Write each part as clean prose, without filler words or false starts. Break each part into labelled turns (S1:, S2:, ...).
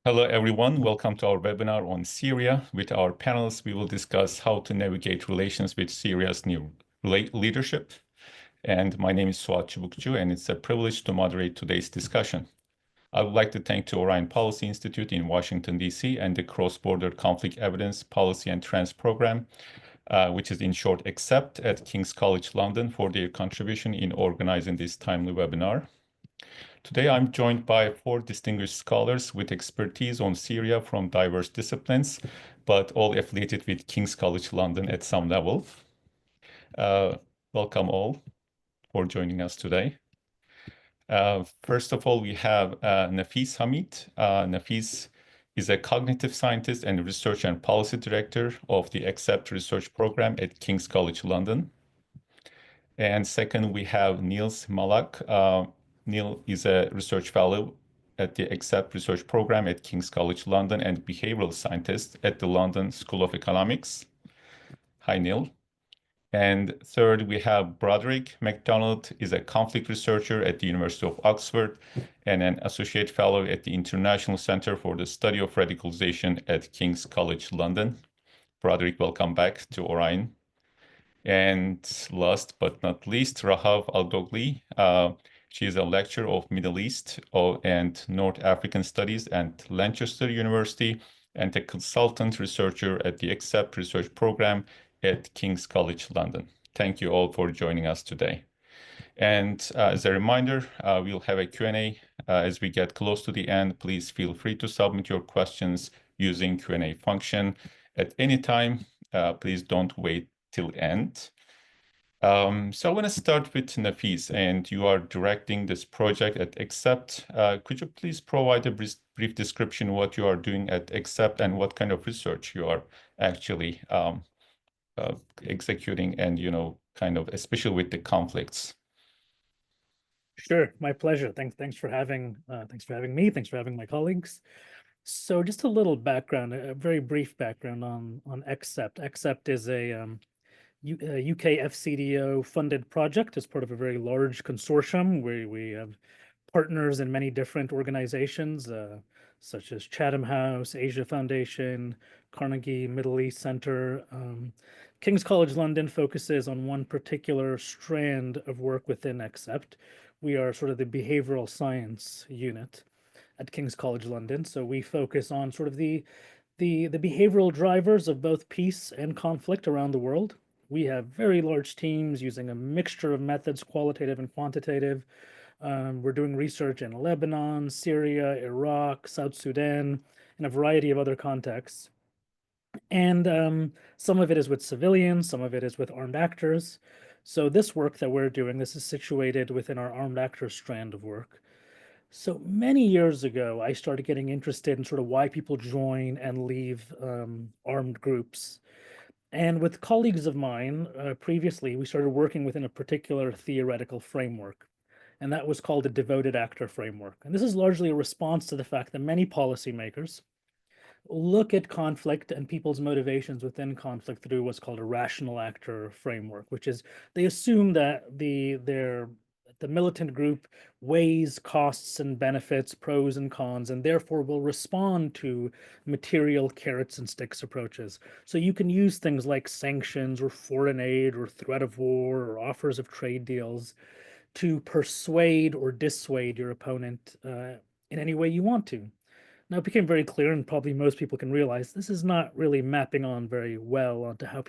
S1: Hello, everyone. Welcome to our webinar on Syria. With our panelists, we will discuss how to navigate relations with Syria's new leadership. And my name is Suat Çubukçu, and it's a privilege to moderate today's discussion. I would like to thank the Orion Policy Institute in Washington, D.C., and the Cross-Border Conflict Evidence Policy and Trends Program, which is in short XCEPT at King's College London, for their contribution in organizing this timely webinar. Today, I'm joined by 4 distinguished scholars with expertise on Syria from diverse disciplines, but all affiliated with King's College London at some level. Welcome all for joining us today. First of all, we have Nafees Hamid. Nafees is a cognitive scientist and research and policy director of the XCEPT research program at King's College London. And second, we have Nils Mallock. Neil is a research fellow at the XCEPT research program at King's College London and behavioral scientist at the London School of Economics. Hi, Neil. And third, we have Broderick. McDonald is a conflict researcher at the University of Oxford and an associate fellow at the International Center for the Study of Radicalization at King's College London. Broderick, welcome back to Orion. And last but not least, Rafah Aldoughli. She is a lecturer of Middle East and North African Studies at Lancaster University and a consultant researcher at the XCEPT research program at King's College London. Thank you all for joining us today. And as a reminder, we'll have a Q&A as we get close to the end. Please feel free to submit your questions using Q&A function at any time. Please don't wait till end. So I want to start with Nafees, and you are directing this project at XCEPT. Could you please provide a brief description of what you are doing at XCEPT and what kind of research you are actually executing and, kind of, especially with the conflicts?
S2: Sure, my pleasure. Thanks for having me. Thanks for having my colleagues. So just a little background, a very brief background on XCEPT. XCEPT is a UK FCDO funded project as part of a very large consortium where we have partners in many different organizations, such as Chatham House, Asia Foundation, Carnegie Middle East Center. King's College London focuses on one particular strand of work within XCEPT. We are sort of the behavioral science unit at King's College London. So we focus on sort of the behavioral drivers of both peace and conflict around the world. We have very large teams using a mixture of methods, qualitative and quantitative. We're doing research in Lebanon, Syria, Iraq, South Sudan, and a variety of other contexts. And some of it is with civilians, some of it is with armed actors. So this work that we're doing, this is situated within our armed actors strand of work. So many years ago, I started getting interested in sort of why people join and leave armed groups. And with colleagues of mine, previously, we started working within a particular theoretical framework, and that was called the devoted actor framework. And this is largely a response to the fact that many policymakers look at conflict and people's motivations within conflict through what's called a rational actor framework, which is they assume that the militant group weighs costs and benefits, pros and cons, and therefore will respond to material carrots and sticks approaches. So you can use things like sanctions or foreign aid or threat of war or offers of trade deals to persuade or dissuade your opponent in any way you want to. Now, it became very clear, and probably most people can realize, this is not really mapping on very well onto how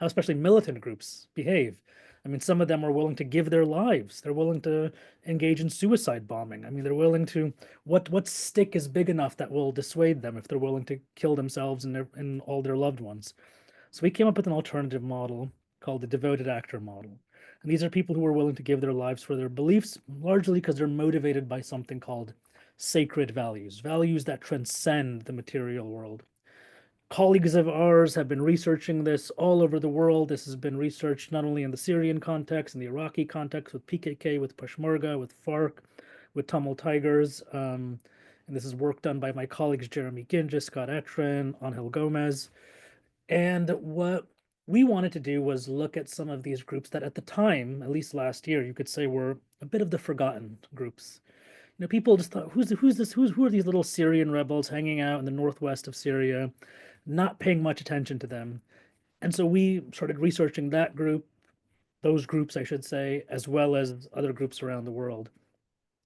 S2: especially militant groups behave. I mean, some of them are willing to give their lives. They're willing to engage in suicide bombing. I mean, they're willing to, what stick is big enough that will dissuade them if they're willing to kill themselves and all their loved ones? So we came up with an alternative model called the devoted actor model. And these are people who are willing to give their lives for their beliefs, largely because they're motivated by something called sacred values, values that transcend the material world. Colleagues of ours have been researching this all over the world. This has been researched not only in the Syrian context, in the Iraqi context, with PKK, with Peshmerga, with FARC, with Tamil Tigers. And this is work done by my colleagues Jeremy Ginges, Scott Etrin, Angel Gomez. And what we wanted to do was look at some of these groups that at the time, at least last year, you could say were a bit of the forgotten groups. people just thought, who are these little Syrian rebels hanging out in the northwest of Syria, not paying much attention to them. And so we started researching that group, those groups, I should say, as well as other groups around the world.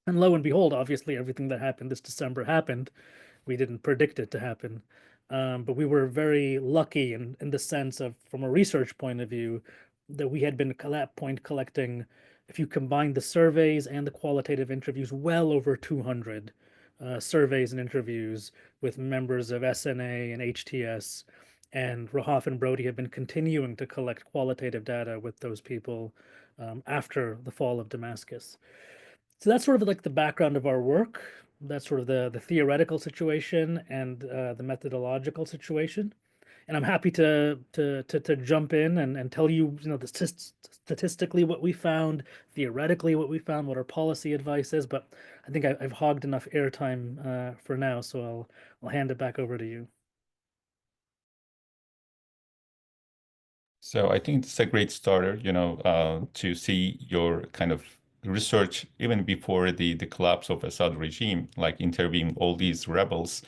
S2: And lo and behold, obviously, everything that happened this December happened. We didn't predict it to happen. But we were very lucky in the sense of, from a research point of view, that we had been at that point collecting, if you combine the surveys and the qualitative interviews, well over 200 surveys and interviews with members of SNA and HTS. And Rahaf and Brody have been continuing to collect qualitative data with those people after the fall of Damascus. So that's sort of like the background of our work. That's sort of the theoretical situation and the methodological situation. And I'm happy to jump in and tell you, statistically what we found, theoretically what we found, what our policy advice is. But I think I've hogged enough airtime for now, so I'll hand it back over to you.
S1: So I think it's a great starter, to see your kind of research even before the collapse of Assad regime, like interviewing all these rebels.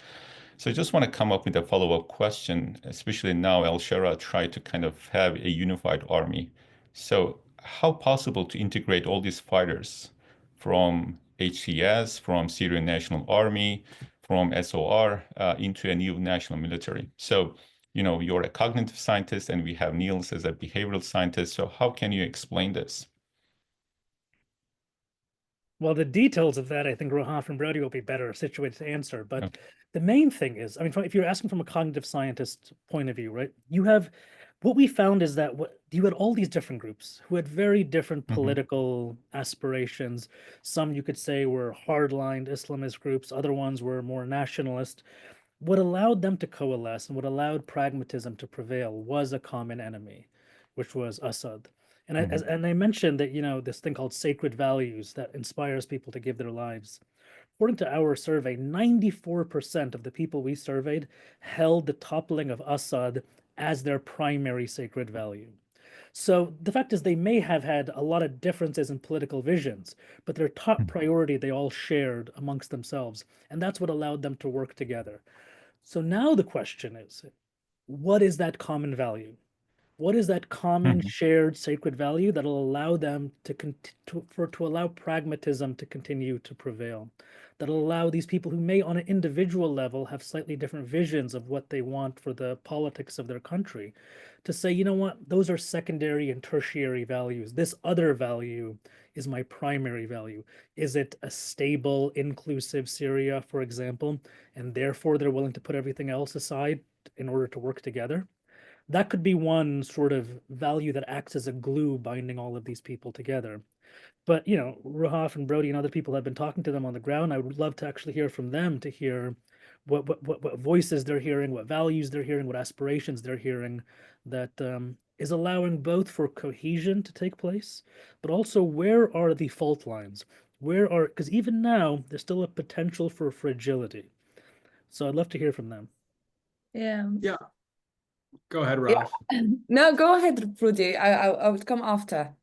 S1: So I just want to come up with a follow-up question, especially now al-Shara tried to kind of have a unified army. So how possible to integrate all these fighters from HTS, from Syrian National Army, from SOR into a new national military? So you're a cognitive scientist and we have Nils as a behavioral scientist. So how can you explain this?
S2: Well, the details of that, I think Rahaf and Brody will be better situated to answer. But
S1: Okay.
S2: the main thing is, I mean, if you're asking from a cognitive scientist point of view, right? You have what we found is that you had all these different groups who had very different
S1: Mhm.
S2: political aspirations. Some you could say were hardline Islamist groups, other ones were more nationalist. What allowed them to coalesce and what allowed pragmatism to prevail was a common enemy, which was Assad. And
S1: Mhm.
S2: and I mentioned that, this thing called sacred values that inspires people to give their lives. According to our survey, 94% of the people we surveyed held the toppling of Assad as their primary sacred value. So the fact is, they may have had a lot of differences in political visions, but their top priority they all shared amongst themselves. And that's what allowed them to work together. So now the question is, what is that common value? What is that common
S1: Mhm.
S2: shared sacred value that'll allow them to allow pragmatism to continue to prevail? That'll allow these people who may on an individual level have slightly different visions of what they want for the politics of their country to say, you know what, those are secondary and tertiary values. This other value is my primary value. Is it a stable, inclusive Syria, for example, and therefore they're willing to put everything else aside in order to work together? That could be one sort of value that acts as a glue binding all of these people together. But Rahaf and Brody and other people have been talking to them on the ground. I would love to actually hear from them to hear what voices they're hearing, what values they're hearing, what aspirations they're hearing that is allowing both for cohesion to take place, but also where are the fault lines? Because even now there's still a potential for fragility. So I'd love to hear from them.
S3: Yeah.
S4: Yeah. Go ahead,
S3: Yeah.
S4: Ralph.
S3: No, go ahead, Rudy. I would come after.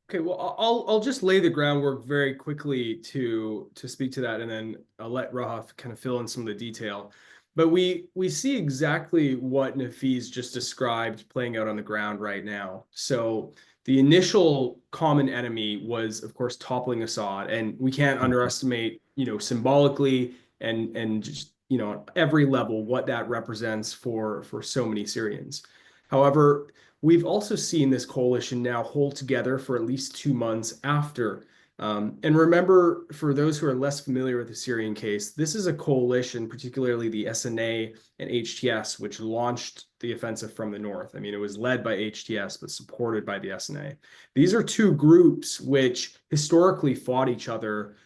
S4: Okay, well, I'll just lay the groundwork very quickly to speak to that, and then I'll let Rahaf kind of fill in some of the detail. But we see exactly what Nafees just described playing out on the ground right now. So the initial common enemy was, of course, toppling Assad, and we can't underestimate, symbolically and just every level what that represents for so many Syrians. However, we've also seen this coalition now hold together for at least 2 months after. And remember, for those who are less familiar with the Syrian case, this is a coalition, particularly the SNA and HTS, which launched the offensive from the north. I mean, it was led by HTS, but supported by the SNA. These are two groups which historically fought each other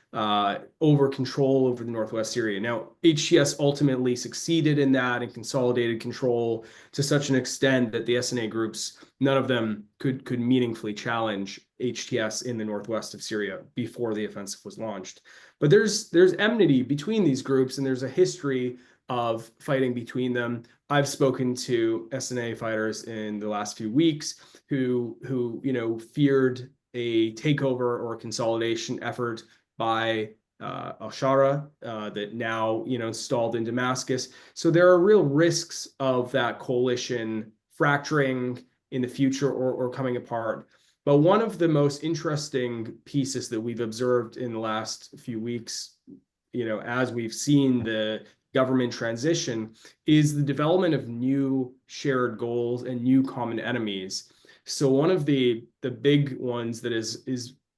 S4: over control over the northwest Syria. Now, HTS ultimately succeeded in that and consolidated control to such an extent that the SNA groups, none of them could meaningfully challenge HTS in the northwest of Syria before the offensive was launched. But there's enmity between these groups, and there's a history of fighting between them. I've spoken to SNA fighters in the last few weeks who feared a takeover or a consolidation effort by al-Shara that now, installed in Damascus. So there are real risks of that coalition fracturing in the future or coming apart. But one of the most interesting pieces that we've observed in the last few weeks, as we've seen the government transition, is the development of new shared goals and new common enemies. So one of the big ones that is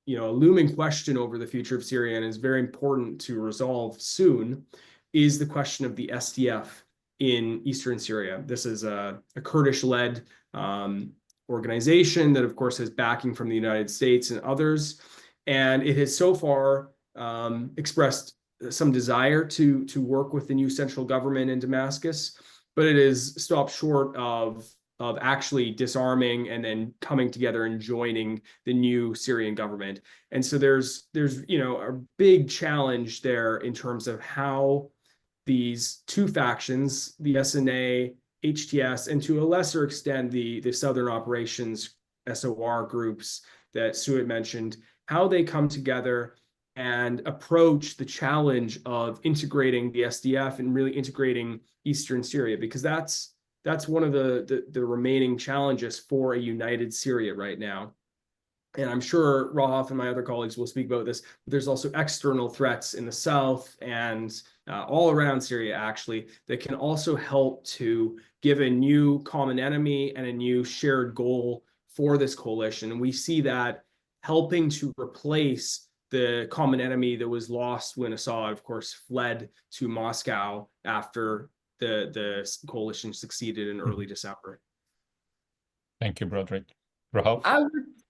S4: a looming question over the future of Syria and is very important to resolve soon is the question of the SDF in eastern Syria. This is a Kurdish-led organization that, of course, has backing from the United States and others. And it has so far expressed some desire to work with the new central government in Damascus, but it is stopped short of actually disarming and then coming together and joining the new Syrian government. And so there's a big challenge there in terms of how these two factions, the SNA, HTS, and to a lesser extent the Southern Operations SOR groups that Suet mentioned, how they come together and approach the challenge of integrating the SDF and really integrating Eastern Syria, because that's one of the remaining challenges for a united Syria right now. And I'm sure Rafah and my other colleagues will speak about this, but there's also external threats in the south and all around Syria, actually, that can also help to give a new common enemy and a new shared goal for this coalition. And we see that helping to replace the common enemy that was lost when Assad, of course, fled to Moscow after the coalition succeeded in early December.
S1: Thank you, Broderick. Rafah?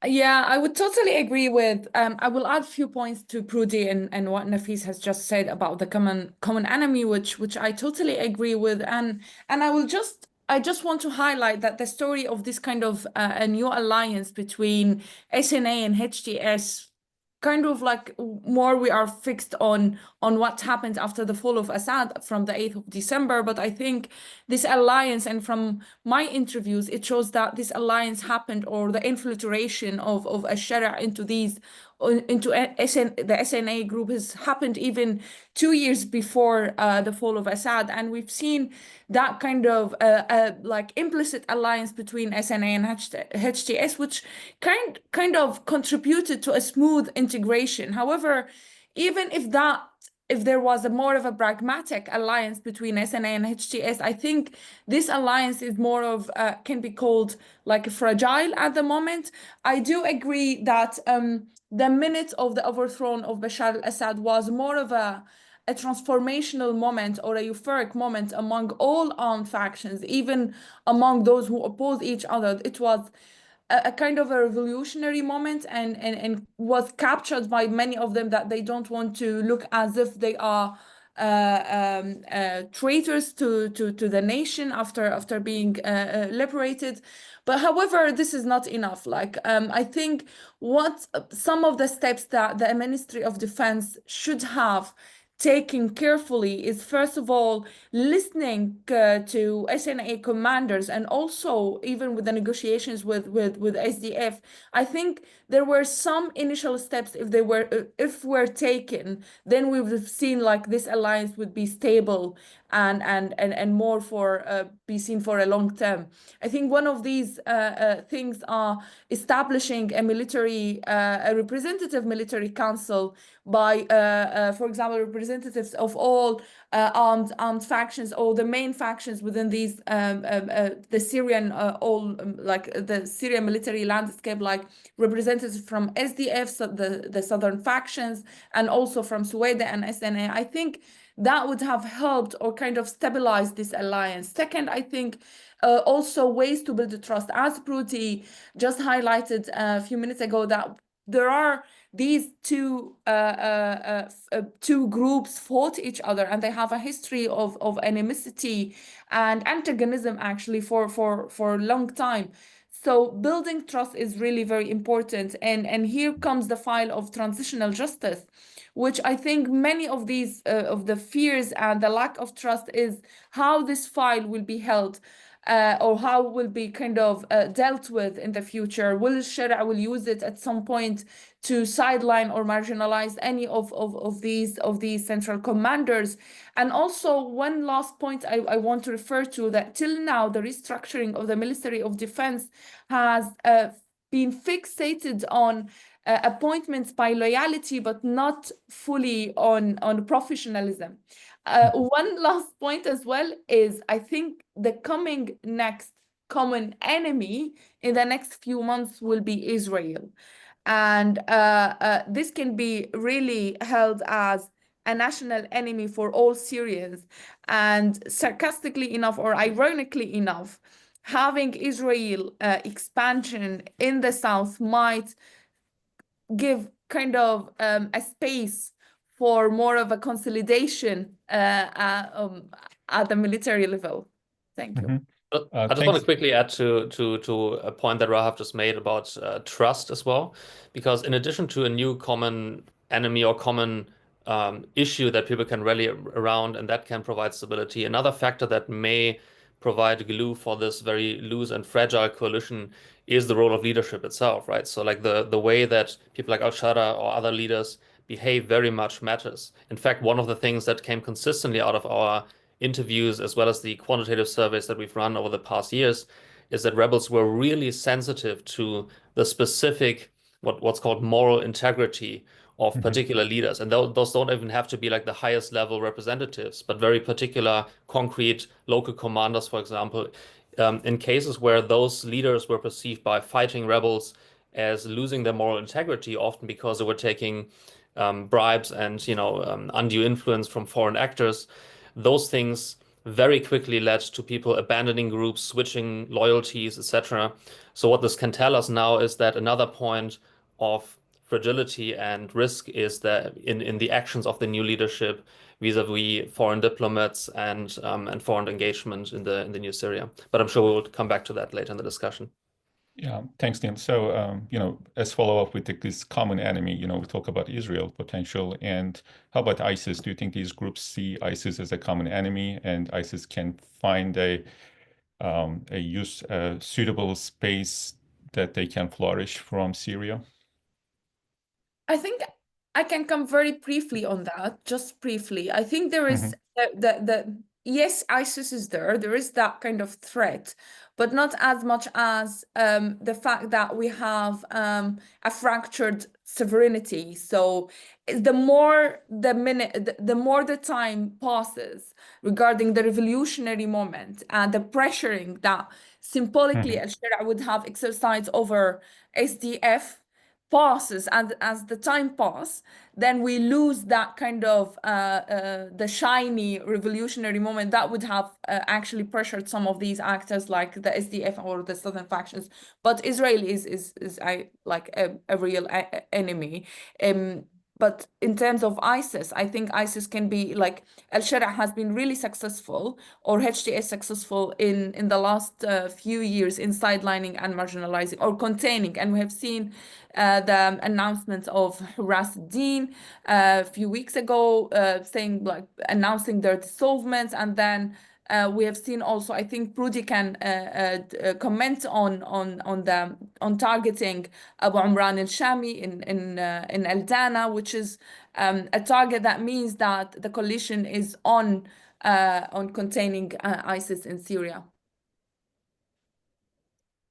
S3: I would totally agree with. I will add a few points to Prudi and what Nafees has just said about the common enemy, which I totally agree with. And I just want to highlight that the story of this kind of a new alliance between SNA and HTS, kind of like more we are fixed on what happened after the fall of Assad from the 8th of December. But I think this alliance, and from my interviews, it shows that this alliance happened, or the infiltration of al-Shara into the SNA group has happened even 2 years before the fall of Assad. And we've seen that kind of like implicit alliance between SNA and HTS, which kind of contributed to a smooth integration. However, even if there was more of a pragmatic alliance between SNA and HTS, I think this alliance is more of, can be called like fragile at the moment. I do agree that the minute of the overthrow of Bashar al-Assad was more of a transformational moment or a euphoric moment among all armed factions, even among those who oppose each other. It was a kind of a revolutionary moment and was captured by many of them, that they don't want to look as if they are traitors to the nation after being liberated. But however, this is not enough. I think what some of the steps that the Ministry of Defense should have taken carefully is, first of all, listening to SNA commanders, and also even with the negotiations with SDF. I think there were some initial steps. If were taken, then we would have seen like this alliance would be stable and more for be seen for a long term. I think one of these things are establishing a representative military council by, for example, representatives of all armed factions, or the main factions within these the Syrian the Syrian military landscape, like representatives from SDF, so the southern factions, and also from Sueda and SNA. I think that would have helped or kind of stabilized this alliance. Second, I think also ways to build the trust. As Prudi just highlighted a few minutes ago, that there are these two groups fought each other, and they have a history of animosity and antagonism actually for a long time. So building trust is really very important. And here comes the file of transitional justice, which I think many of these of the fears and the lack of trust is how this file will be held. or how will be kind of dealt with in the future? Will Sharia will use it at some point to sideline or marginalize any of these central commanders? And also one last point I want to refer to, that till now the restructuring of the Ministry of Defense has been fixated on appointments by loyalty, but not fully on professionalism. One last point as well is, I think the coming next common enemy in the next few months will be Israel. And this can be really held as a national enemy for all Syrians. And sarcastically enough, or ironically enough, having Israel expansion in the south might give kind of a space for more of a consolidation at the military level. Thank you.
S5: I just want to quickly add to a point that Rahaf just made about trust as well, because in addition to a new common enemy or common issue that people can rally around and that can provide stability, another factor that may provide glue for this very loose and fragile coalition is the role of leadership itself, right? So like the way that people like al-Shara or other leaders behave very much matters. In fact, one of the things that came consistently out of our interviews as well as the quantitative surveys that we've run over the past years is that rebels were really sensitive to the specific what's called moral integrity of particular leaders. And those don't even have to be like the highest level representatives, but very particular, concrete local commanders, for example, in cases where those leaders were perceived by fighting rebels as losing their moral integrity, often because they were taking bribes and undue influence from foreign actors. Those things very quickly led to people abandoning groups, switching loyalties, etc. So what this can tell us now is that another point of fragility and risk is that in the actions of the new leadership vis-a-vis foreign diplomats and foreign engagement in the new Syria. But I'm sure we'll come back to that later in the discussion.
S1: Yeah, thanks, Neil. So, as follow-up with this common enemy, we talk about Israel potential, and how about ISIS? Do you think these groups see ISIS as a common enemy, and ISIS can find a suitable space that they can flourish from Syria?
S3: I think I can come very briefly on that, just briefly. I think there is yes, ISIS is there. There is that kind of threat, but not as much as the fact that we have a fractured sovereignty. So the more the time passes regarding the revolutionary moment and the pressuring that symbolically al-Sharia would have exercised over SDF passes, and as the time passes, then we lose that kind of the shiny revolutionary moment that would have actually pressured some of these actors like the SDF or the southern factions. But Israel is like a real enemy. But in terms of ISIS, I think ISIS can be like al-Sharia has been really successful, or HTS successful in the last few years in sidelining and marginalizing or containing. And we have seen the announcement of Ras Din a few weeks ago, saying like announcing their dissolvement, and then we have seen also, I think Broderick can comment on targeting Abu Umran al-Shami in Al-Dana, which is a target that means that the coalition is on containing ISIS in Syria.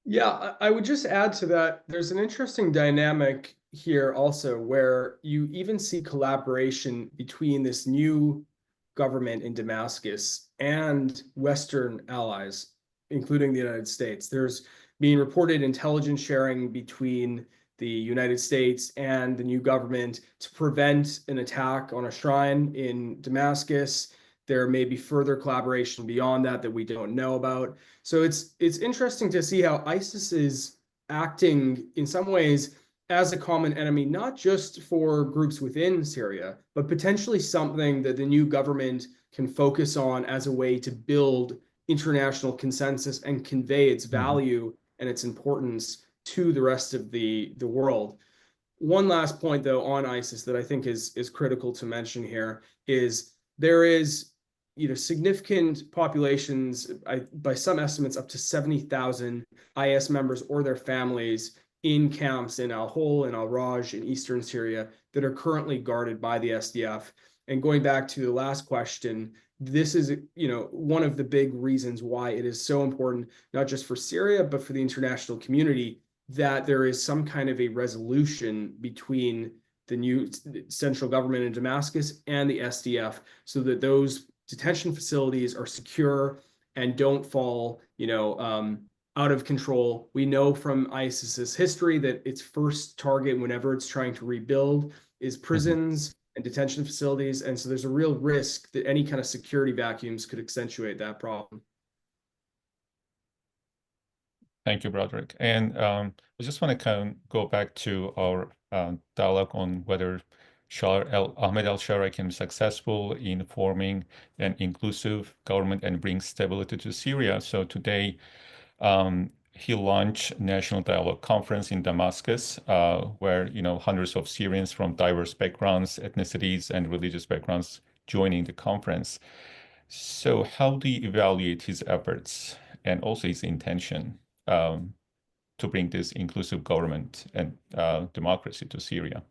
S4: Yeah, I would just add to that, there's an interesting dynamic here also where you even see collaboration between this new government in Damascus and Western allies, including the United States. There's being reported intelligence sharing between the United States and the new government to prevent an attack on a shrine in Damascus. There may be further collaboration beyond that we don't know about. So it's interesting to see how ISIS is acting in some ways as a common enemy, not just for groups within Syria, but potentially something that the new government can focus on as a way to build international consensus and convey its value and its importance to the rest of the world. One last point, though, on ISIS that I think is critical to mention here is there is significant populations, by some estimates, up to 70,000 IS members or their families in camps in Al-Hol and Al-Raj in eastern Syria that are currently guarded by the SDF. And going back to the last question, this is, one of the big reasons why it is so important, not just for Syria, but for the international community, that there is some kind of a resolution between the new central government in Damascus and the SDF, so that those detention facilities are secure and don't fall, out of control. We know from ISIS's history that its first target, whenever it's trying to rebuild, is prisons and detention facilities. And so there's a real risk that any kind of security vacuums could accentuate that problem.
S1: Thank you, Broderick. And I just want to kind of go back to our dialogue on whether Ahmed al-Sharaa can be successful in forming an inclusive government and bring stability to Syria. So today, he launched National Dialogue Conference in Damascus, where hundreds of Syrians from diverse backgrounds, ethnicities, and religious backgrounds joining the conference. So how do you evaluate his efforts and also his intention to bring this inclusive government and democracy to Syria?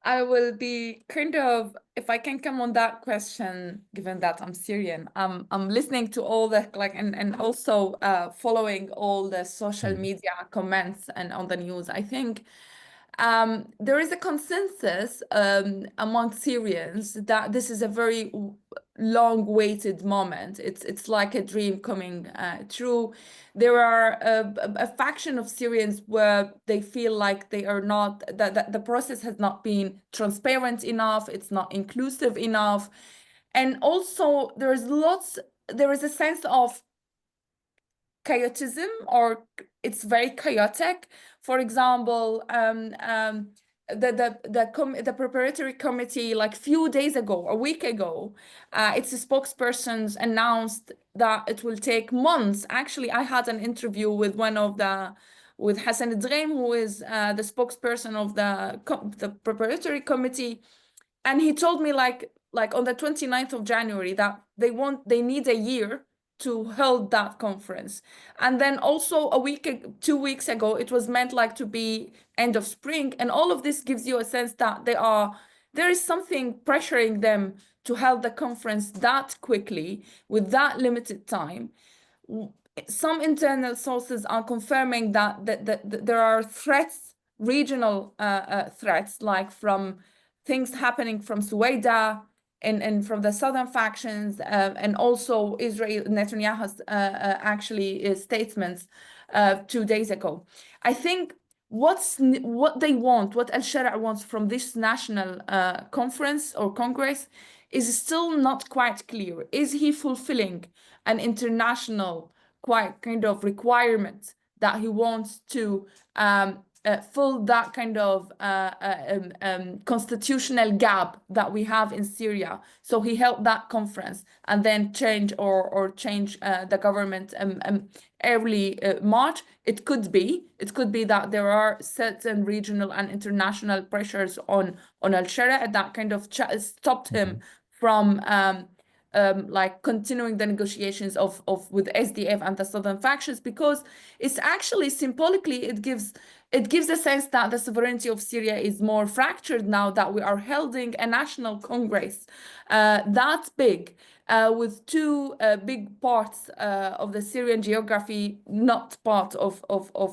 S3: I will be kind of, if I can come on that question, given that I'm Syrian, I'm listening to all the and also following all the social media comments and on the news. I think there is a consensus among Syrians that this is a very long-awaited moment. It's like a dream coming true. There are a faction of Syrians where they feel like they are not, that the process has not been transparent enough, it's not inclusive enough. And also there is a sense of chaotism, or it's very chaotic. For example, the preparatory committee, like few days ago, a week ago, its spokespersons announced that it will take months. Actually, I had an interview with with Hassan Dghaim, who is the spokesperson of the preparatory committee, and he told me like on the 29th of January that they need a year to hold that conference. And then also 2 weeks ago, it was meant like to be end of spring. And all of this gives you a sense that there is something pressuring them to hold the conference that quickly with that limited time. Some internal sources are confirming that there are threats, regional threats, like from things happening from Suwaida, and from the southern factions, and also Israel, Netanyahu's actually statements 2 days ago. I think what they want, what al-Sharaa wants from this national conference or congress is still not quite clear. Is he fulfilling an international quite kind of requirement that he wants to fill that kind of constitutional gap that we have in Syria? So he held that conference and then change the government early March. It could be that there are certain regional and international pressures on al-Sharaa that kind of stopped him from like continuing the negotiations with SDF and the southern factions, because it's actually symbolically it gives a sense that the sovereignty of Syria is more fractured now that we are holding a national congress that big, with two big parts of the Syrian geography not part of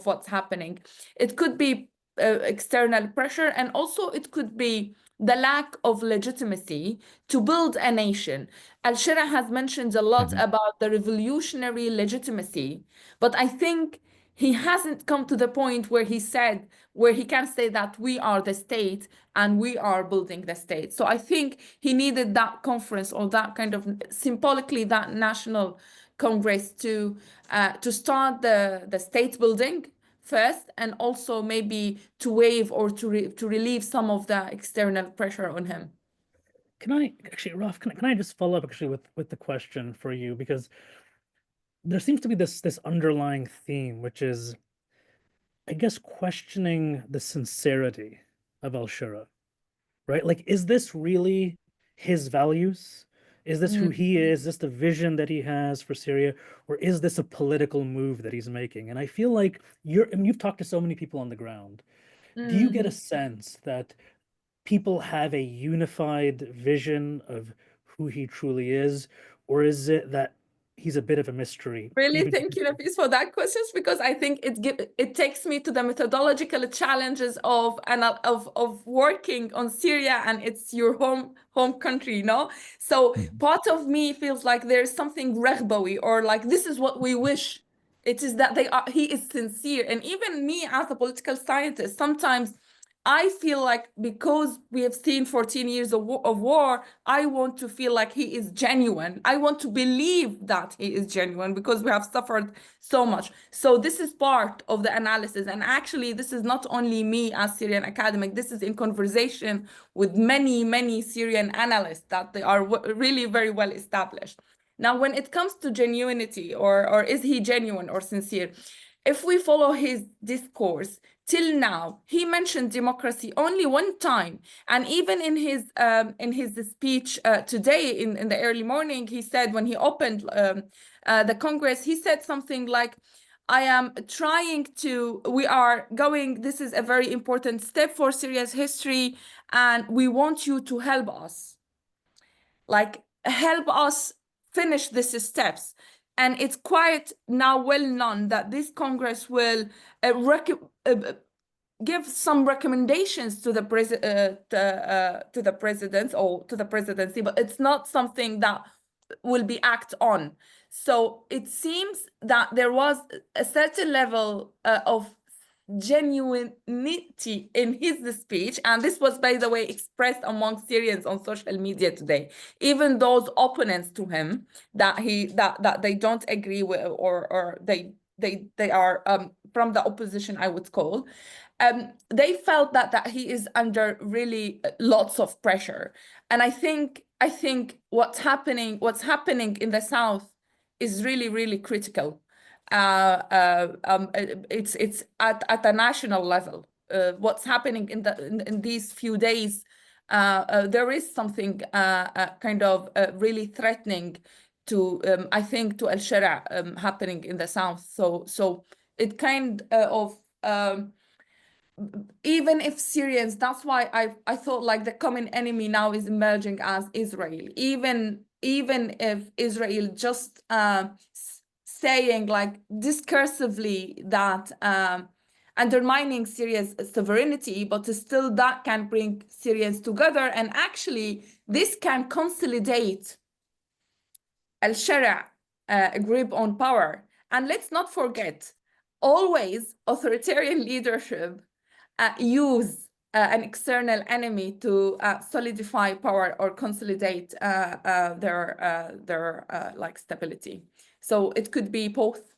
S3: what's happening. It could be external pressure, and also it could be the lack of legitimacy to build a nation. Al-Sharaa has mentioned a lot about the revolutionary legitimacy, but I think he hasn't come to the point where he can say that we are the state and we are building the state. So I think he needed that conference, or that kind of symbolically that national congress to start the state building first, and also maybe to waive or to relieve some of the external pressure on him.
S2: Can I actually, Raf, can I just follow up actually with the question for you, because there seems to be this underlying theme, which is, I guess, questioning the sincerity of al-Sharaa, right? Like, is this really his values? Is this who he is? Is this the vision that he has for Syria? Or is this a political move that he's making? And I feel like you've talked to so many people on the ground. Do you get a sense that people have a unified vision of who he truly is? Or is it that he's a bit of a mystery?
S3: Really, thank you, Nafees, for that question, because I think it takes me to the methodological challenges of working on Syria, and it's your home country, you know. So part of me feels like there's something raghbawi, or like this is what we wish. It is that he is sincere, and even me as a political scientist, sometimes I feel like because we have seen 14 years of war, I want to feel like he is genuine. I want to believe that he is genuine because we have suffered so much. So this is part of the analysis. And actually, this is not only me as Syrian academic. This is in conversation with many, many Syrian analysts that they are really very well established. Now, when it comes to genuinity, or is he genuine or sincere? If we follow his discourse, till now, he mentioned democracy only one time. And even in his speech today in the early morning, he said, when he opened the Congress, he said something like, this is a very important step for Syria's history, and we want you to help us. Like, help us finish these steps. And it's quite now well known that this Congress will give some recommendations to the president or to the presidency, but it's not something that will be acted on. So it seems that there was a certain level of genuinity in his speech, and this was, by the way, expressed among Syrians on social media today. Even those opponents to him that they don't agree with, or they are from the opposition, I would call, they felt that he is under really lots of pressure. And I think what's happening in the south is really, really critical. It's at a national level. What's happening in these few days, there is something kind of really threatening to I think to al-Shara happening in the south. So it kind of even if Syrians, that's why I thought like the common enemy now is emerging as Israel. Even if Israel just saying like discursively that undermining Syria's sovereignty, but still that can bring Syrians together. And actually, this can consolidate al-Shara grip on power. And let's not forget, always authoritarian leadership use an external enemy to solidify power or consolidate their like stability. So it could be both,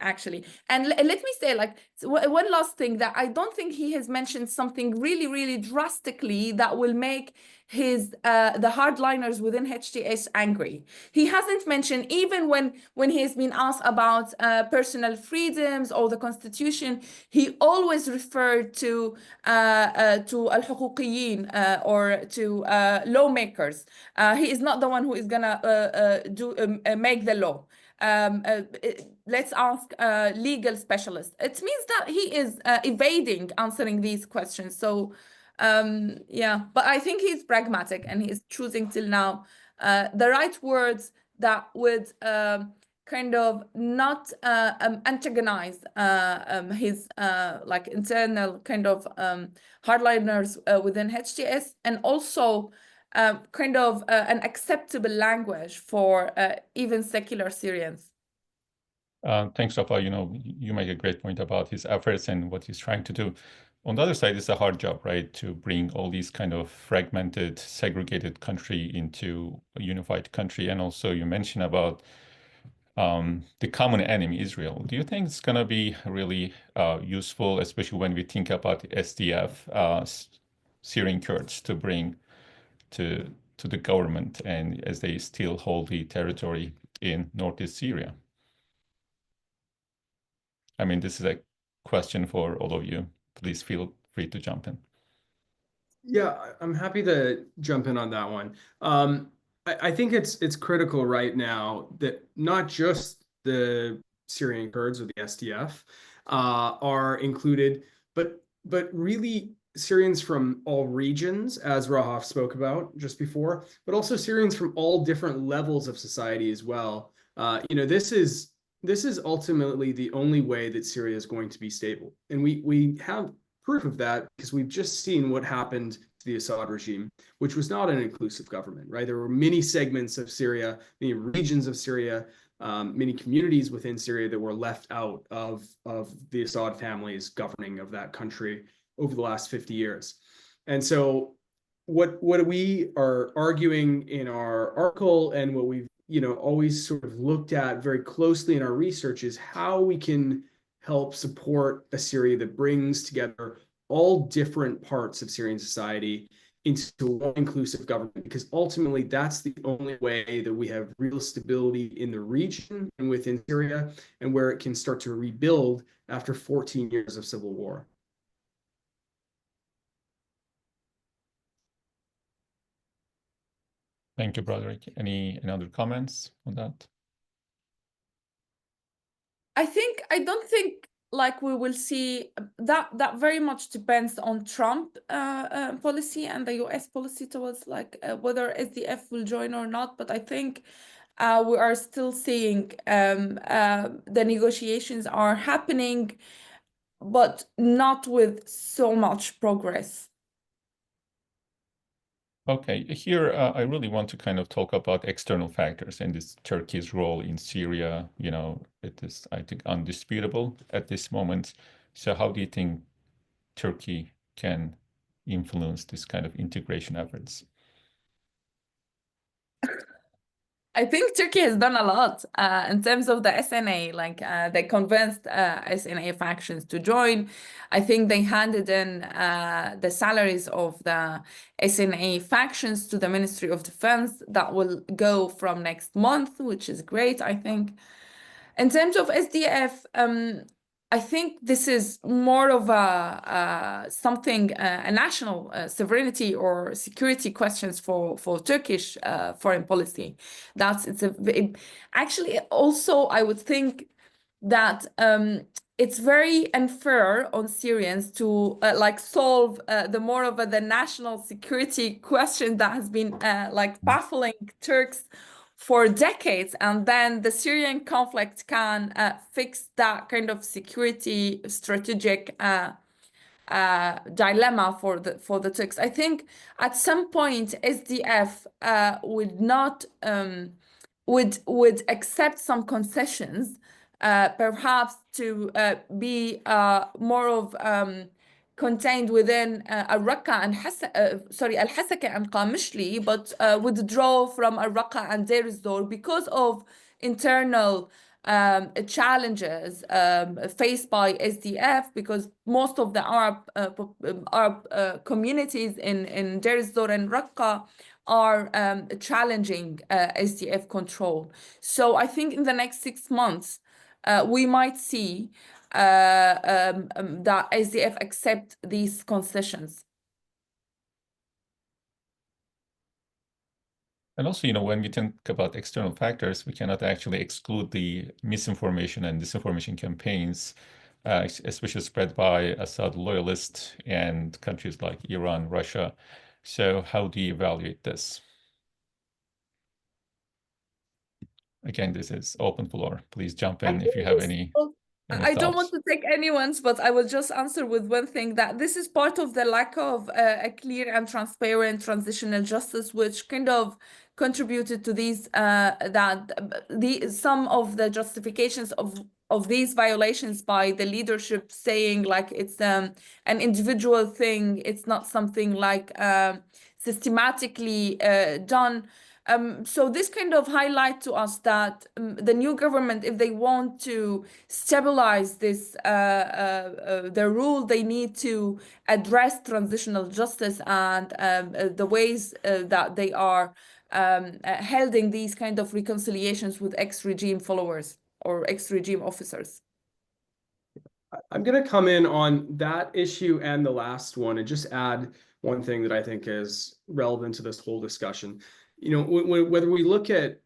S3: actually. And let me say, like, one last thing, that I don't think he has mentioned something really, really drastically that will make his the hardliners within HTS angry. He hasn't mentioned, even when he has been asked about personal freedoms or the constitution, he always referred to al-huquqiyin or to lawmakers. He is not the one who is gonna make the law. Let's ask legal specialists. It means that he is evading answering these questions. So yeah, but I think he's pragmatic, and he's choosing till now the right words that would kind of not antagonize his like internal kind of hardliners within HTS, and also kind of an acceptable language for even secular Syrians.
S1: Thanks, Rafah. You know, you make a great point about his efforts and what he's trying to do. On the other side, it's a hard job, right? To bring all these kind of fragmented, segregated country into a unified country. And also you mentioned about the common enemy, Israel. Do you think it's going to be really useful, especially when we think about the SDF, Syrian Kurds, to bring to the government, and as they still hold the territory in northeast Syria? I mean, this is a question for all of you. Please feel free to jump in.
S4: Yeah, I'm happy to jump in on that one. I think it's critical right now that not just the Syrian Kurds or the SDF are included, but really Syrians from all regions, as Rahaf spoke about just before, but also Syrians from all different levels of society as well. This is ultimately the only way that Syria is going to be stable, and we have proof of that because we've just seen what happened to the Assad regime, which was not an inclusive government, right? There were many segments of Syria, many regions of Syria, many communities within Syria that were left out of the Assad family's governing of that country over the last 50 years. And so what we are arguing in our article and what we've always sort of looked at very closely in our research is how we can help support a Syria that brings together all different parts of Syrian society into one inclusive government, because ultimately that's the only way that we have real stability in the region and within Syria, and where it can start to rebuild after 14 years of civil war.
S1: Thank you, Broderick. Any other comments on that?
S3: I don't think like we will see that very much depends on Trump policy and the US policy towards like whether SDF will join or not. But I think we are still seeing the negotiations are happening, but not with so much progress.
S1: Okay, here I really want to kind of talk about external factors and this Turkey's role in Syria. It is, I think, undisputable at this moment. So how do you think Turkey can influence this kind of integration efforts?
S3: I think Turkey has done a lot in terms of the SNA. Like they convinced SNA factions to join. I think they handed in the salaries of the SNA factions to the Ministry of Defense. That will go from next month, which is great, I think. In terms of SDF, I think this is more of a national sovereignty or security questions for Turkish foreign policy. Actually also I would think that it's very unfair on Syrians to like solve the national security question that has been like baffling Turks for decades, and then the Syrian conflict can fix that kind of security strategic dilemma for the Turks. I think at some point SDF would accept some concessions, perhaps to be more of contained within Al-Raqqa and Al-Hasaka and Qamishli, but withdraw from Al-Raqqa and Deir ez-Zor because of internal challenges faced by SDF, because most of the Arab communities in Deir ez-Zor and Raqqa are challenging SDF control. So I think in the next 6 months, we might see that SDF accept these concessions.
S1: And also, when we think about external factors, we cannot actually exclude the misinformation and disinformation campaigns, especially spread by Assad loyalists and countries like Iran, Russia. So how do you evaluate this? Again, this is open floor. Please jump in if you have any
S3: I don't want
S1: thoughts.
S3: to take anyone's, but I will just answer with one thing, that this is part of the lack of a clear and transparent transitional justice, which kind of contributed to these some of the justifications of these violations by the leadership, saying like it's an individual thing, it's not something like systematically done. So this kind of highlight to us that the new government, if they want to stabilize this, their rule, they need to address transitional justice and the ways that they are holding these kind of reconciliations with ex-regime followers or ex-regime officers.
S4: I'm going to come in on that issue and the last one and just add one thing that I think is relevant to this whole discussion. Whether we look at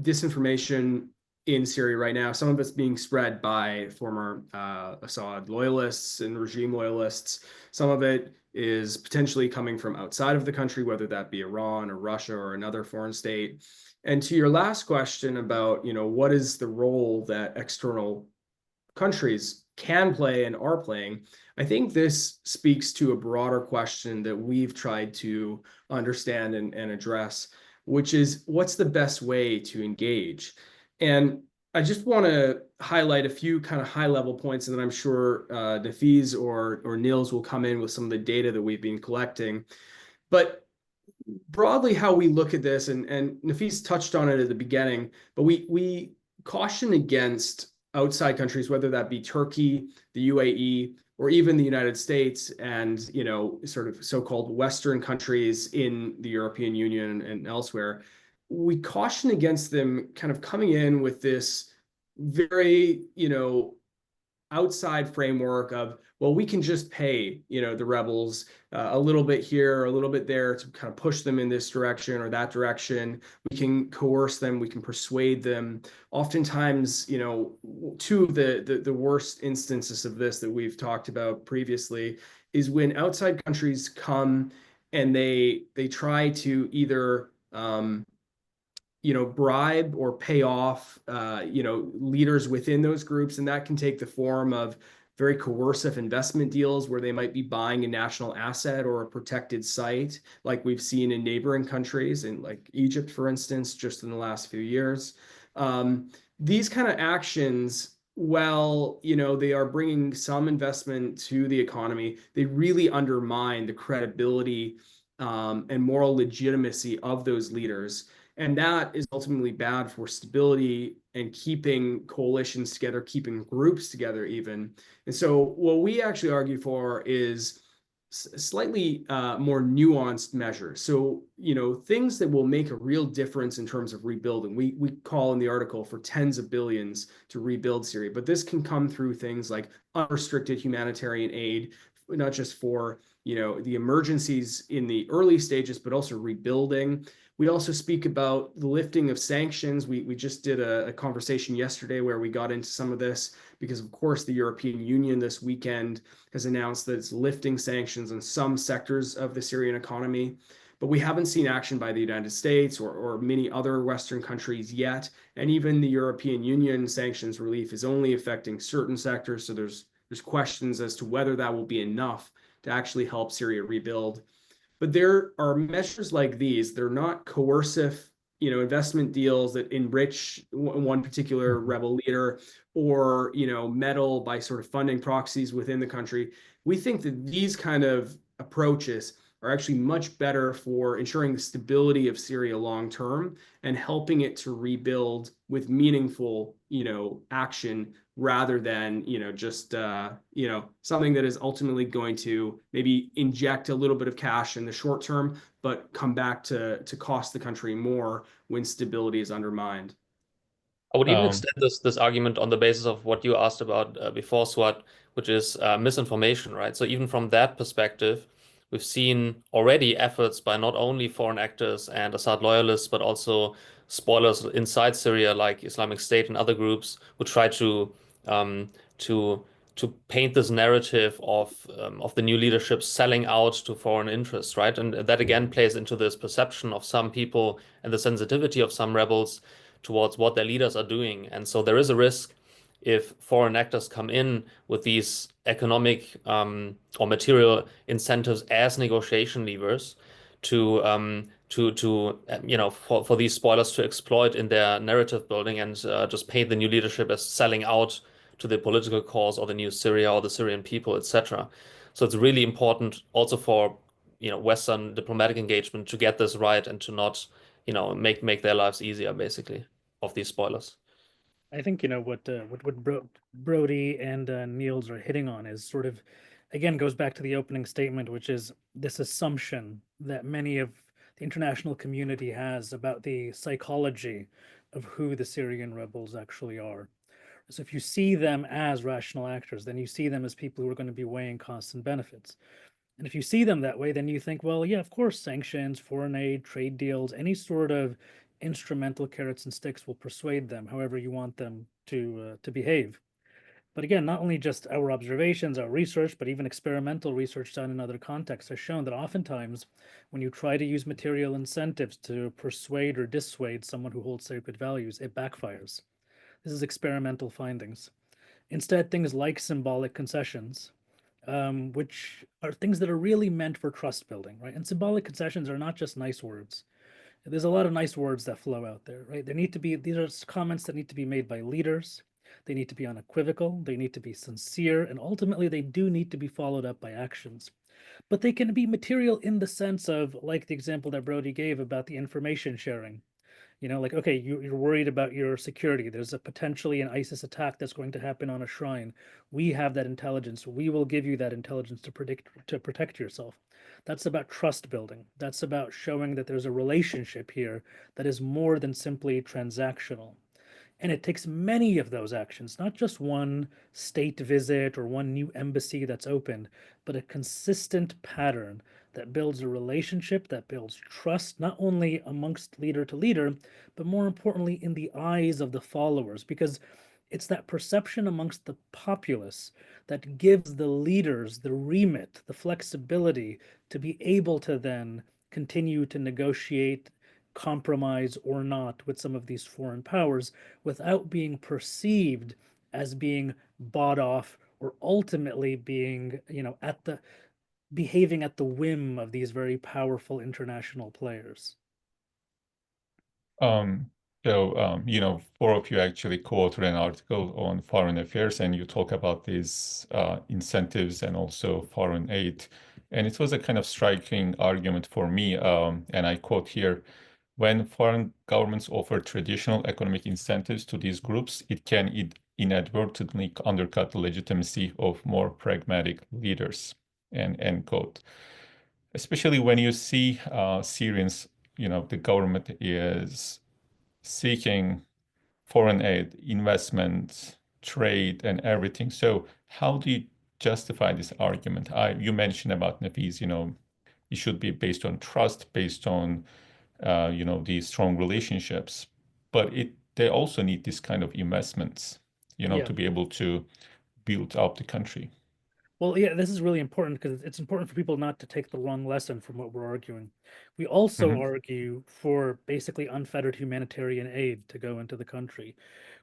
S4: disinformation in Syria right now, some of it's being spread by former Assad loyalists and regime loyalists. Some of it is potentially coming from outside of the country, whether that be Iran or Russia or another foreign state. And to your last question about, what is the role that external countries can play and are playing, I think this speaks to a broader question that we've tried to understand and address, which is what's the best way to engage? And I just want to highlight a few kind of high-level points, and then I'm sure Nafees or Nils will come in with some of the data that we've been collecting. But broadly, how we look at this, and Nafees touched on it at the beginning, but we caution against outside countries, whether that be Turkey, the UAE, or even the United States and, sort of so-called Western countries in the European Union and elsewhere. We caution against them kind of coming in with this very, outside framework of, well, we can just pay, the rebels a little bit here, a little bit there to kind of push them in this direction or that direction. We can coerce them, we can persuade them. Oftentimes, two of the worst instances of this that we've talked about previously is when outside countries come and they try to either bribe or pay off, leaders within those groups. And that can take the form of very coercive investment deals where they might be buying a national asset or a protected site, like we've seen in neighboring countries, in like Egypt, for instance, just in the last few years. These kind of actions, well, they are bringing some investment to the economy, they really undermine the credibility and moral legitimacy of those leaders. And that is ultimately bad for stability and keeping coalitions together, keeping groups together even. And so what we actually argue for is slightly more nuanced measures. So, things that will make a real difference in terms of rebuilding. We call in the article for tens of billions to rebuild Syria, but this can come through things like unrestricted humanitarian aid, not just for, the emergencies in the early stages, but also rebuilding. We also speak about the lifting of sanctions. We just did a conversation yesterday where we got into some of this because, of course, the European Union this weekend has announced that it's lifting sanctions on some sectors of the Syrian economy. But we haven't seen action by the United States or many other Western countries yet. And even the European Union sanctions relief is only affecting certain sectors. So there's questions as to whether that will be enough to actually help Syria rebuild. But there are measures like these. They're not coercive, investment deals that enrich one particular rebel leader or, meddle by sort of funding proxies within the country. We think that these kind of approaches are actually much better for ensuring the stability of Syria long term and helping it to rebuild with meaningful, action rather than, just, something that is ultimately going to maybe inject a little bit of cash in the short term, but come back to cost the country more when stability is undermined.
S5: I would even extend this argument on the basis of what you asked about before, Swat, which is misinformation, right? So even from that perspective, we've seen already efforts by not only foreign actors and Assad loyalists, but also spoilers inside Syria, like Islamic State and other groups, who try to paint this narrative of the new leadership selling out to foreign interests, right? And that again plays into this perception of some people and the sensitivity of some rebels towards what their leaders are doing. And so there is a risk if foreign actors come in with these economic or material incentives as negotiation levers for these spoilers to exploit in their narrative building and just paint the new leadership as selling out to the political cause or the new Syria or the Syrian people, etc. So it's really important also for Western diplomatic engagement to get this right and to not make their lives easier, basically, of these spoilers.
S2: I think what Brody and Nils are hitting on is sort of, again, goes back to the opening statement, which is this assumption that many of the international community has about the psychology of who the Syrian rebels actually are. So if you see them as rational actors, then you see them as people who are going to be weighing costs and benefits. And if you see them that way, then you think, well, yeah, of course, sanctions, foreign aid, trade deals, any sort of instrumental carrots and sticks will persuade them, however you want them to behave. But again, not only just our observations, our research, but even experimental research done in other contexts has shown that oftentimes when you try to use material incentives to persuade or dissuade someone who holds sacred values, it backfires. This is experimental findings. Instead, things like symbolic concessions, which are things that are really meant for trust building, right? And symbolic concessions are not just nice words. There's a lot of nice words that flow out there, right? There need to be, these are comments that need to be made by leaders. They need to be unequivocal. They need to be sincere. And ultimately, they do need to be followed up by actions. But they can be material in the sense of, like the example that Brody gave about the information sharing. You know, like, okay, you're worried about your security. There's a potentially an ISIS attack that's going to happen on a shrine. We have that intelligence. We will give you that intelligence to protect yourself. That's about trust building. That's about showing that there's a relationship here that is more than simply transactional. And it takes many of those actions, not just one state visit or one new embassy that's opened, but a consistent pattern that builds a relationship, that builds trust, not only amongst leader to leader, but more importantly, in the eyes of the followers, because it's that perception amongst the populace that gives the leaders the remit, the flexibility to be able to then continue to negotiate, compromise or not with some of these foreign powers without being perceived as being bought off or ultimately being, you know, at the behaving at the whim of these very powerful international players.
S1: You know, four of you actually co-authored an article on foreign affairs, and you talk about these incentives and also foreign aid. And it was a kind of striking argument for me, and I quote here, when foreign governments offer traditional economic incentives to these groups, it can inadvertently undercut the legitimacy of more pragmatic leaders, end quote. Especially when you see Syrians, you know, the government is seeking foreign aid, investment, trade, and everything. So how do you justify this argument? You mentioned about Nafees, you know, it should be based on trust, based on, you know, these strong relationships, but they also need this kind of investments, you know,
S2: Yeah.
S1: to be able to build up the country.
S2: Well, yeah, this is really important because it's important for people not to take the wrong lesson from what we're arguing. We also argue for basically unfettered humanitarian aid to go into the country.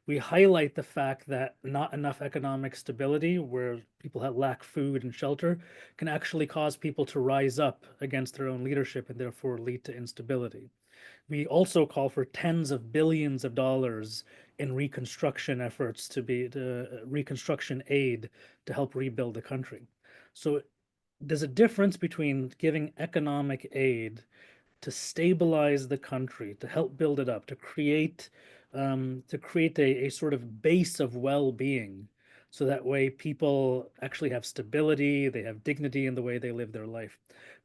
S2: We highlight the fact that not enough economic stability, where people lack food and shelter, can actually cause people to rise up against their own leadership and therefore lead to instability. We also call for tens of billions of dollars in reconstruction efforts reconstruction aid to help rebuild the country. So there's a difference between giving economic aid to stabilize the country, to help build it up, to create a sort of base of well-being, so that way people actually have stability, they have dignity in the way they live their life,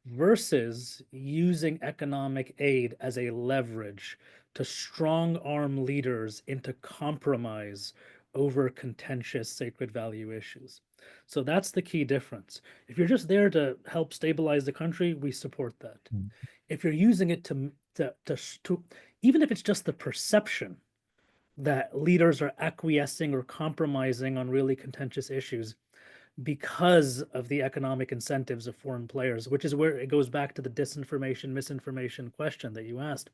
S2: versus using economic aid as a leverage to strong arm leaders into compromise over contentious sacred value issues. So that's the key difference. If you're just there to help stabilize the country, we support that. If you're using it to even if it's just the perception that leaders are acquiescing or compromising on really contentious issues because of the economic incentives of foreign players, which is where it goes back to the disinformation, misinformation question that you asked.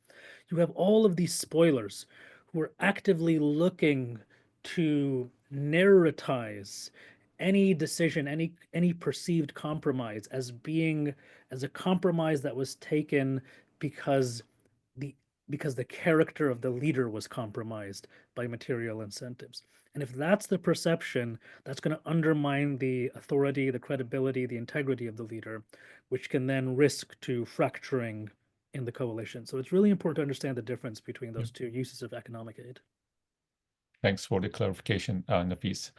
S2: You have all of these spoilers who are actively looking to narratize any decision, any perceived compromise as a compromise that was taken because the character of the leader was compromised by material incentives. And if that's the perception, that's going to undermine the authority, the credibility, the integrity of the leader, which can then risk to fracturing in the coalition. So it's really important to understand the difference between those two uses of economic aid.
S1: Thanks for the clarification, Nafees.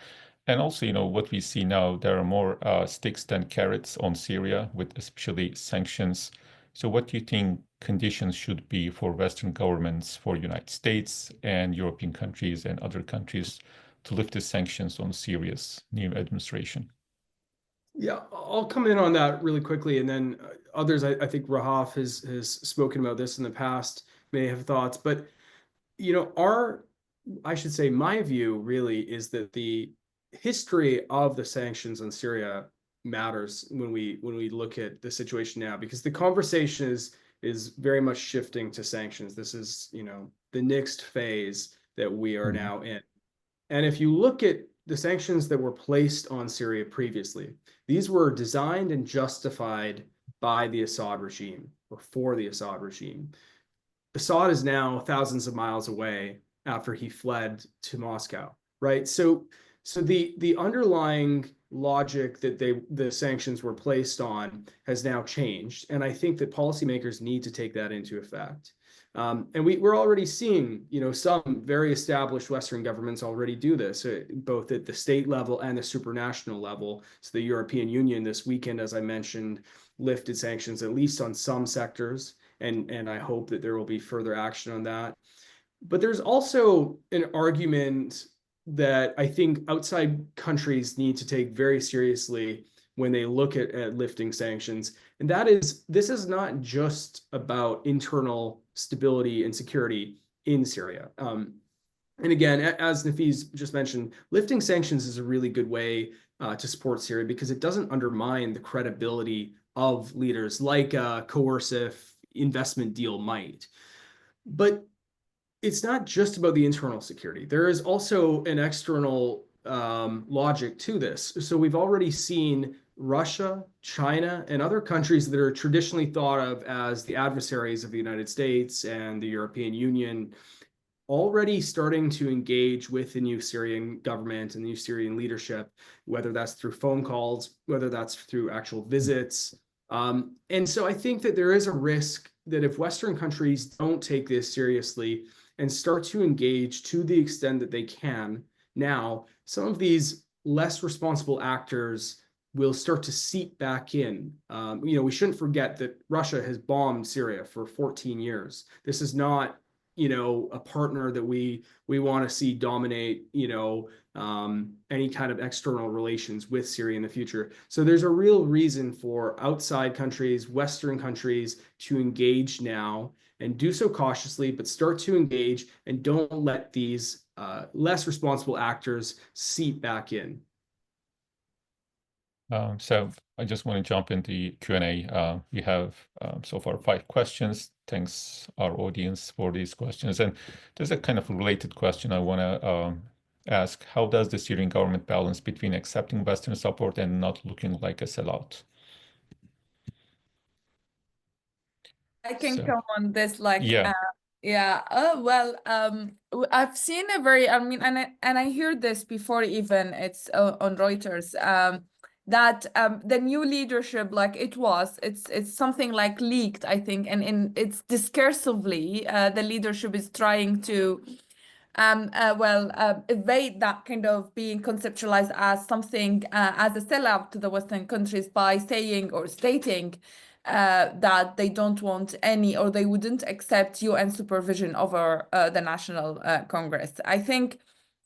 S1: And also, you know, what we see now, there are more sticks than carrots on Syria, with especially sanctions. So what do you think conditions should be for Western governments, for United States and European countries and other countries to lift the sanctions on Syria's new administration?
S4: Yeah, I'll come in on that really quickly, and then others, I think Rahaf has spoken about this in the past, may have thoughts, but I should say my view really is that the history of the sanctions on Syria matters when we look at the situation now, because the conversation is very much shifting to sanctions. This is, the next phase that we are now in. And if you look at the sanctions that were placed on Syria previously, these were designed and justified by the Assad regime or for the Assad regime. Assad is now thousands of miles away after he fled to Moscow, right? So the underlying logic that the sanctions were placed on has now changed, and I think that policymakers need to take that into effect. And we're already seeing, some very established Western governments already do this, both at the state level and the supranational level. So the European Union this weekend, as I mentioned, lifted sanctions at least on some sectors, and I hope that there will be further action on that. But there's also an argument that I think outside countries need to take very seriously when they look at lifting sanctions. And that is, this is not just about internal stability and security in Syria. And again, as Nafees just mentioned, lifting sanctions is a really good way to support Syria, because it doesn't undermine the credibility of leaders like a coercive investment deal might. But it's not just about the internal security. There is also an external logic to this. So we've already seen Russia, China, and other countries that are traditionally thought of as the adversaries of the United States and the European Union already starting to engage with the new Syrian government and the new Syrian leadership, whether that's through phone calls, whether that's through actual visits. And so I think that there is a risk that if Western countries don't take this seriously and start to engage to the extent that they can now, some of these less responsible actors will start to seep back in. We shouldn't forget that Russia has bombed Syria for 14 years. This is not, a partner that we want to see dominate, any kind of external relations with Syria in the future. So there's a real reason for outside countries, Western countries, to engage now and do so cautiously, but start to engage and don't let these less responsible actors seep back in.
S1: So I just want to jump into the Q&A. We have so far 5 questions. Thanks our audience for these questions. And there's a kind of related question I want to ask. How does the Syrian government balance between accepting Western support and not looking like a sellout?
S3: I can come on this, like,
S1: yeah.
S3: I've seen a very, and I hear this before even it's on Reuters, that the new leadership, like it's something like leaked, I think, and it's discursively, the leadership is trying to evade that kind of being conceptualized as something, as a sellout to the Western countries by saying or stating that they don't want any, or they wouldn't accept UN supervision over the National Congress. I think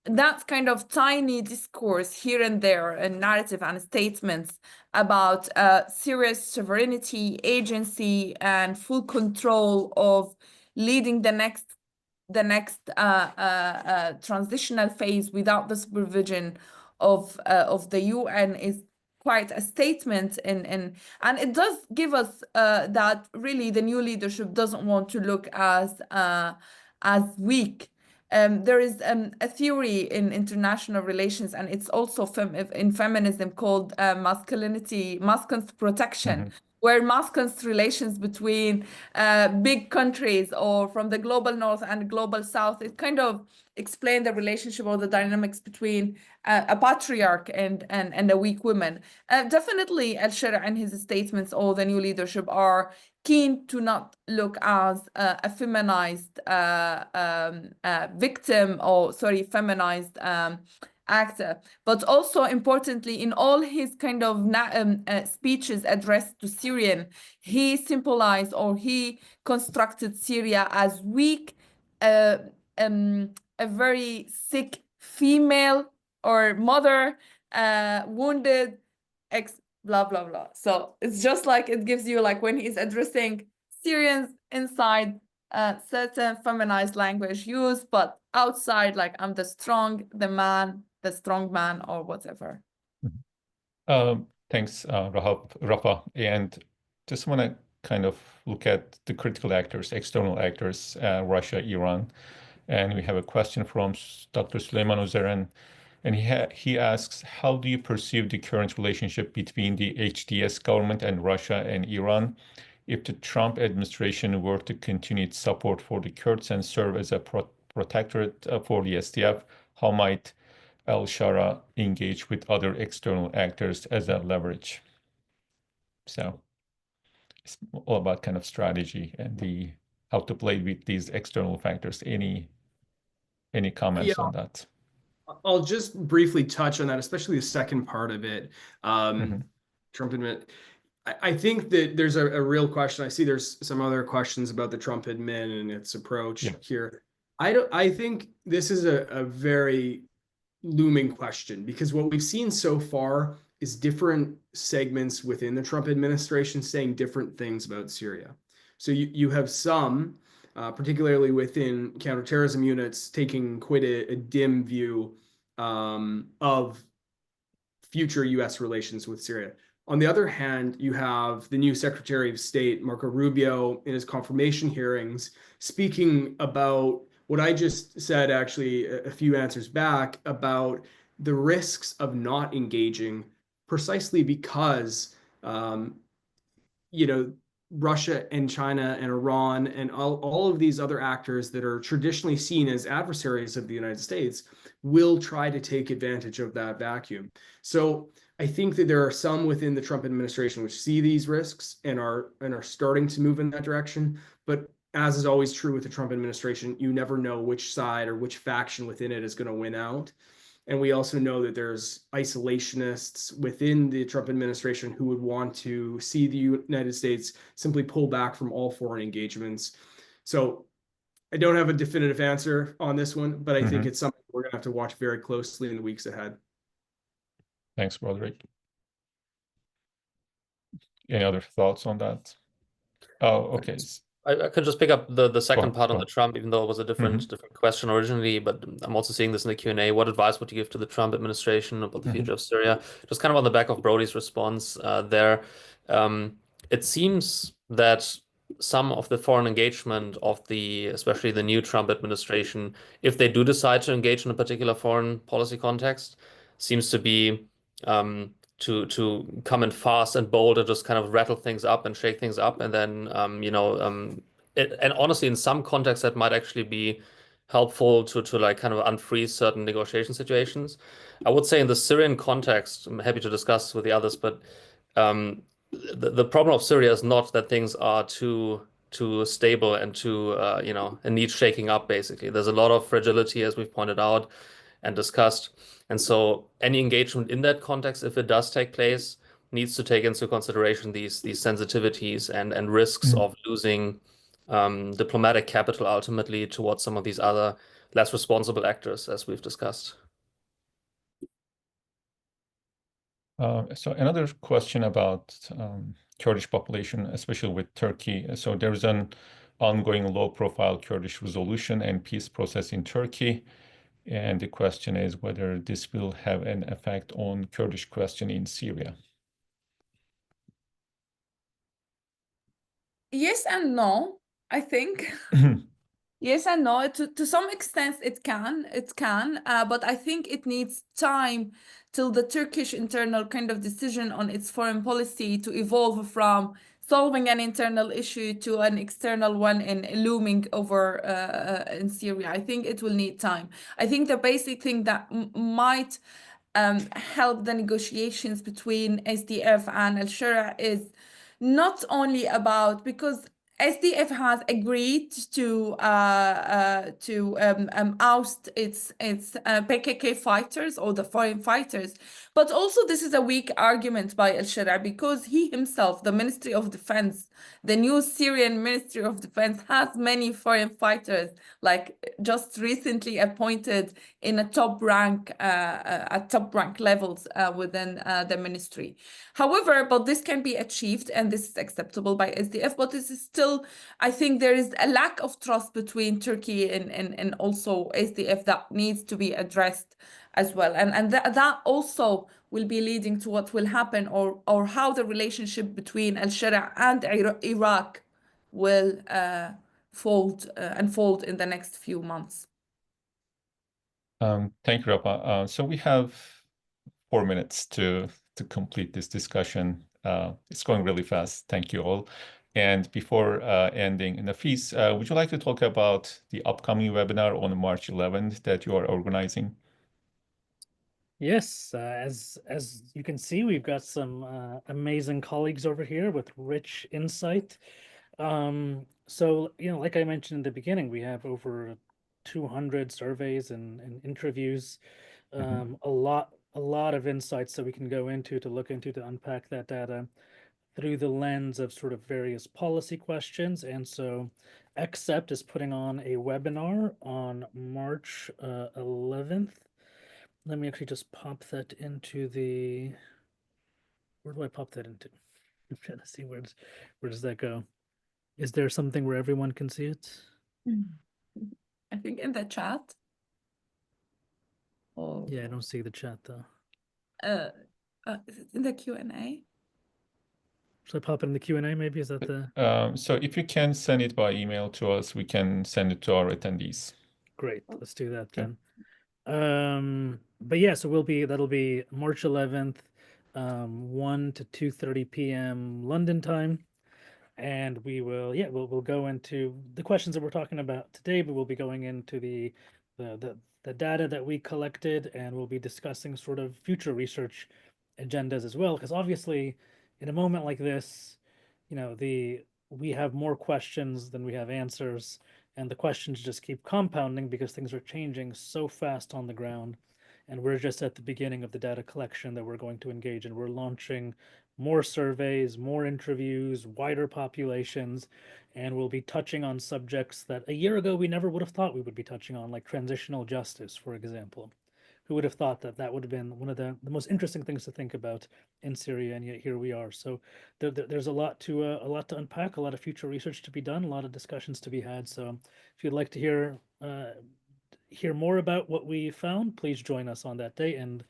S3: that's kind of tiny discourse here and there, and narrative and statements about Syria's sovereignty, agency, and full control of leading the next transitional phase without the supervision of the UN is quite a statement, and it does give us that really the new leadership doesn't want to look as weak. There is a theory in international relations, and it's also in feminism, called masculine protection, where masculine relations between big countries or from the global north and global south, it kind of explain the relationship or the dynamics between a patriarch and a weak woman. Definitely al-Shara and his statements, or the new leadership, are keen to not look as a feminized victim, or feminized actor, but also importantly, in all his kind of speeches addressed to Syrian, he symbolized, or he constructed Syria as weak, a very sick female or mother, wounded, blah, blah, blah. So it's just like it gives you like when he's addressing Syrians inside certain feminized language use, but outside like I'm the strong man or whatever.
S1: Thanks, Rafah. And just want to kind of look at the critical actors, external actors, Russia, Iran. And we have a question from Dr. Süleyman Özeren. And he asks, how do you perceive the current relationship between the HDS government and Russia and Iran? If the Trump administration were to continue its support for the Kurds and serve as a protectorate for the SDF, how might al-Shara engage with other external actors as a leverage? So it's all about kind of strategy and how to play with these external factors. Any comments on that?
S4: I'll just briefly touch on that, especially the second part of it. Trump admin. I think that there's a real question. I see there's some other questions about the Trump admin and its approach here. I think this is a very looming question, because what we've seen so far is different segments within the Trump administration saying different things about Syria. So you have some, particularly within counterterrorism units, taking quite a dim view of future U.S. relations with Syria. On the other hand, you have the new Secretary of State, Marco Rubio, in his confirmation hearings, speaking about what I just said actually a few answers back about the risks of not engaging, precisely because Russia and China and Iran and all of these other actors that are traditionally seen as adversaries of the United States will try to take advantage of that vacuum. So I think that there are some within the Trump administration which see these risks and are starting to move in that direction. But as is always true with the Trump administration, you never know which side or which faction within it is going to win out. And we also know that there's isolationists within the Trump administration who would want to see the United States simply pull back from all foreign engagements. So I don't have a definitive answer on this one, but I think it's something we're going to have to watch very closely in the weeks ahead.
S1: Thanks, Broderick. Any other thoughts on that? Oh, okay.
S5: I could just pick up the second part on the Trump, even though it was a different question originally, but I'm also seeing this in the Q&A. What advice would you give to the Trump administration about the future of Syria? Just kind of on the back of Brody's response there. It seems that some of the foreign engagement of especially the new Trump administration, if they do decide to engage in a particular foreign policy context, seems to be to come in fast and bold and just kind of rattle things up and shake things up, and then and honestly, in some contexts, that might actually be helpful to like kind of unfreeze certain negotiation situations. I would say in the Syrian context, I'm happy to discuss with the others, but the problem of Syria is not that things are too stable and and need shaking up. Basically, there's a lot of fragility, as we've pointed out and discussed. And so any engagement in that context, if it does take place, needs to take into consideration these sensitivities and risks of losing diplomatic capital ultimately towards some of these other less responsible actors, as we've discussed.
S1: So another question about Kurdish population, especially with Turkey. So there's an ongoing low-profile Kurdish resolution and peace process in Turkey. And the question is whether this will have an effect on Kurdish question in Syria.
S3: Yes and no, I think. Yes and no. To some extent, it can, but I think it needs time till the Turkish internal kind of decision on its foreign policy to evolve from solving an internal issue to an external one and looming over in Syria. I think it will need time. I think the basic thing that might help the negotiations between SDF and al-Shara is not only about, because SDF has agreed to oust its PKK fighters or the foreign fighters, but also this is a weak argument by al-Sharia because he himself, the Ministry of Defense, the new Syrian Ministry of Defense, has many foreign fighters, like just recently appointed in a top rank at top rank levels within the ministry. However, but this can be achieved and this is acceptable by SDF, but this is still, I think there is a lack of trust between Turkey and also SDF that needs to be addressed as well. And that also will be leading to what will happen or how the relationship between al-Sharia and Iraq will unfold in the next few months.
S1: Thank you, Rafah. So we have 4 minutes to complete this discussion. It's going really fast. Thank you all. And before ending, Nafees, would you like to talk about the upcoming webinar on March 11th that you are organizing?
S2: Yes, as you can see, we've got some amazing colleagues over here with rich insight. So, like I mentioned in the beginning, we have over 200 surveys and interviews, a lot of insights that we can go into to look into to unpack that data through the lens of sort of various policy questions. And so XCEPT is putting on a webinar on March 11th. Let me actually just pop that into the, where do I pop that into? I'm trying to see where does that go? Is there something where everyone can see it?
S3: I think in the chat. Oh.
S2: Yeah, I don't see the chat though.
S3: Is it in the Q&A?
S2: Should I pop it in the Q&A maybe? Is that the?
S1: So if you can send it by email to us, we can send it to our attendees.
S2: Great, let's do that
S1: Okay.
S2: then. But yeah, so that'll be March 11th, 1 to 2:30 p.m. London time. And we'll go into the questions that we're talking about today, but we'll be going into the data that we collected, and we'll be discussing sort of future research agendas as well. Because obviously, in a moment like this, we have more questions than we have answers, and the questions just keep compounding because things are changing so fast on the ground. And we're just at the beginning of the data collection that we're going to engage in. We're launching more surveys, more interviews, wider populations, and we'll be touching on subjects that a year ago we never would have thought we would be touching on, like transitional justice, for example. Who would have thought that would have been one of the most interesting things to think about in Syria, and yet here we are. So there's a lot to unpack, a lot of future research to be done, a lot of discussions to be had. So if you'd like to hear more about what we found, please join us on that day, and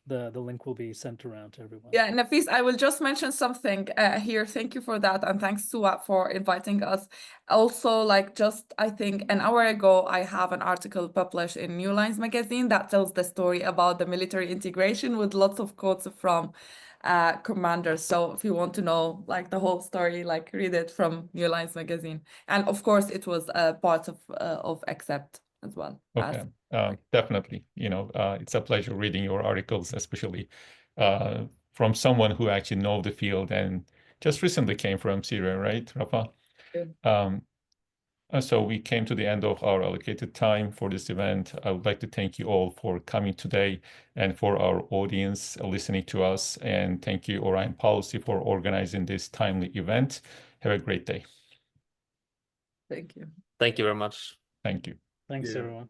S2: the link will be sent around to everyone.
S3: Yeah, Nafees, I will just mention something here. Thank you for that, and thanks to for inviting us. Also, I think an hour ago, I have an article published in New Lines magazine that tells the story about the military integration with lots of quotes from commanders. So if you want to know the whole story, read it from New Lines magazine. And of course, it was a part of XCEPT as well.
S1: Okay, definitely. It's a pleasure reading your articles, especially from someone who actually knows the field and just recently came from Syria, right, Rafah?
S3: Yeah.
S1: So we came to the end of our allocated time for this event. I would like to thank you all for coming today and for our audience listening to us. And thank you, Orion Policy, for organizing this timely event. Have a great day.
S3: Thank you.
S5: Thank you very much.
S1: Thank you.
S2: Thanks,
S4: Yeah.
S2: everyone.